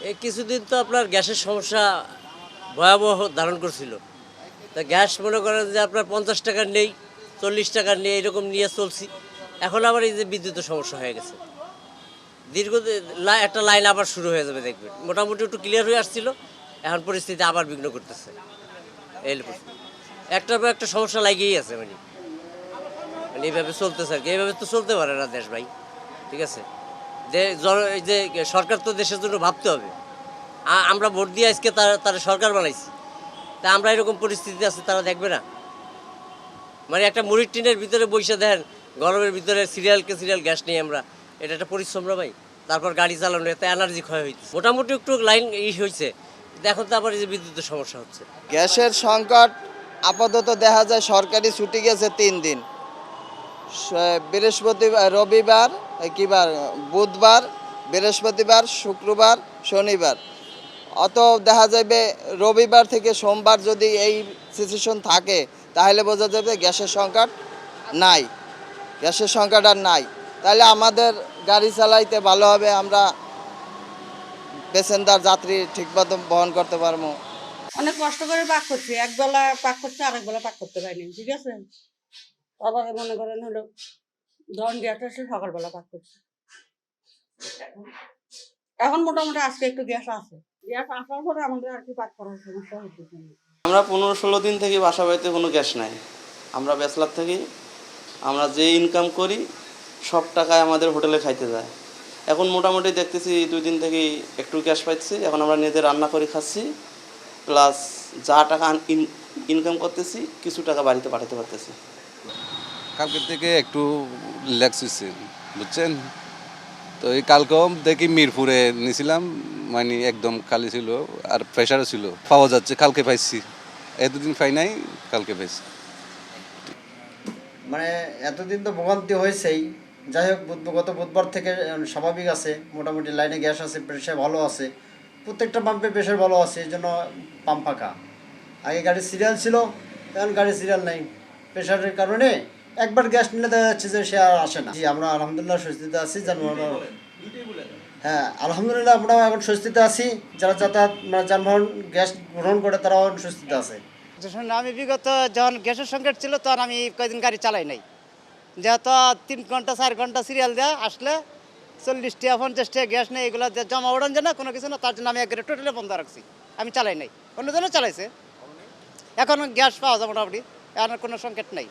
এই কিছুদিন তো আপনার গ্যাসের সমস্যা ভয়াবহ ধারণ করছিল। তা গ্যাস মনে করেন যে আপনার 50 টাকার নেই, 40 টাকার নেই, এরকম নিয়ে চলছি। এখন আবার এই যে বিদ্যুতের সমস্যা হয়ে গেছে, দীর্ঘ একটা লাইন আবার শুরু হয়ে যাবে দেখবেন। মোটামুটি একটু ক্লিয়ার হয়ে আসছিল, এখন পরিস্থিতি আবার বিঘ্ন করতেছে। এই একটার পর একটা সমস্যা লাগিয়েই আছে, মানে মানে এইভাবে চলতেছে আর কি। এইভাবে তো চলতে পারে না দেশ ভাই, ঠিক আছে? এই যে সরকার তো দেশের জন্য ভাবতে হবে। আমরা ভোট দিয়ে আজকে তারা সরকার বানাইছি, তা আমরা এরকম পরিস্থিতি আছে তারা দেখবে না? মানে একটা মুড়ির টিনের ভিতরে বসে দেন, গরমের ভিতরে সিরিয়ালকে সিরিয়াল গ্যাস নিয়ে আমরা, এটা একটা পরিশ্রম না ভাই? তারপর গাড়ি চালানো, এত এনার্জি ক্ষয় হয়েছে। মোটামুটি একটু লাইন হয়েছে, এখন তো আবার এই যে বিদ্যুতের সমস্যা হচ্ছে। গ্যাসের সংকট আপাতত দেখা যায় সরকারি ছুটি গেছে 3 দিন। বৃহস্পতিবার, রবিবার, কিবার বুধবার, বৃহস্পতিবার, শুক্রবার, শনিবার। অত দেখা যাবে রবিবার থেকে সোমবার যদি এই সিচুয়েশন থাকে তাহলে বোঝা যাবে গ্যাসের সংকট নাই, গ্যাসের সংকট আর নাই। তাহলে আমাদের গাড়ি চালাইতে ভালো হবে, আমরা প্যাসেঞ্জার যাত্রী ঠিকমতো বহন করতে পারবো। অনেক কষ্ট করে পাক করছি, একবেলা পাক করছি, আরেক বেলা পাক করতে পারিনি, ঠিক আছে। আবার মনে করেন হলো ধরুন গ্যাস আসে সকালবেলা পাক করছি। এখন মোটামুটি আজকে একটু গ্যাস আছে, গ্যাস আসার পরে আমাদের আর কি পাক করার সমস্যা হচ্ছে। আমরা 15-16 দিন থেকে বাসা বাড়িতে কোনো গ্যাস নাই। আমরা ব্যাচলার থাকি, আমরা যে ইনকাম করি সব টাকায় আমাদের হোটেলে খাইতে যায়। এখন মোটামুটি দেখতেছি 2 দিন থেকে একটু গ্যাস পাচ্ছি, এখন আমরা নিজে রান্না করে খাচ্ছি, প্লাস যা টাকা ইনকাম করতেছি কিছু টাকা বাড়িতে পাঠাতে পারতেছি। কালকের থেকে একটু রিল্যাক্স হয়েছে, বুঝছেন তো। এই কালকেও দেখি মিরপুরে নিয়েছিলাম, মানে একদম খালি ছিল, আর প্রেশারও ছিল। পাওয়া যাচ্ছে, কালকে পাইছি, এতদিন পাই নাই, কালকে পাইছি। মানে এতদিন তো ভোগান্তি হয়েছেই। যাই হোক, গত বুধবার থেকে স্বাভাবিক আছে, মোটামুটি লাইনে গ্যাস আছে, প্রেশার ভালো আছে, প্রত্যেকটা পাম্পে প্রেশার ভালো আছে, এই জন্য পাম্প ফাঁকা। আগে গাড়ির সিরিয়াল ছিল, এখন গাড়ির সিরিয়াল নেই প্রেশারের কারণে। একবার গ্যাস নিলে দেখা যাচ্ছে যে সে আর আসে না। জি, আমরা আলহামদুলিল্লাহ স্বস্তিতে আছি। হ্যাঁ, আলহামদুলিল্লাহ আমরা এখন স্বস্তিতে আছি। যারা যাতায়াত যানবাহন গ্যাস গ্রহণ করে তারাও স্বস্তিতে আছে। আমি বিগত যখন গ্যাসের সংকট ছিল তখন আমি কয়েকদিন গাড়ি চালাই নাই, যেহেতু 3 ঘন্টা 4 ঘন্টা সিরিয়াল দেওয়া আসলে 40 টাকা 50 টাকা গ্যাস নেই, এগুলো জমা ওড়ান যায় না, কোনো কিছু না। তার জন্য আমি একবারে টোটালি বন্ধ রাখছি, আমি চালাই নাই। অন্যজনও চালাইছে, এখন গ্যাস পাওয়া যায় মোটামুটি, এখন কোনো সংকট নাই।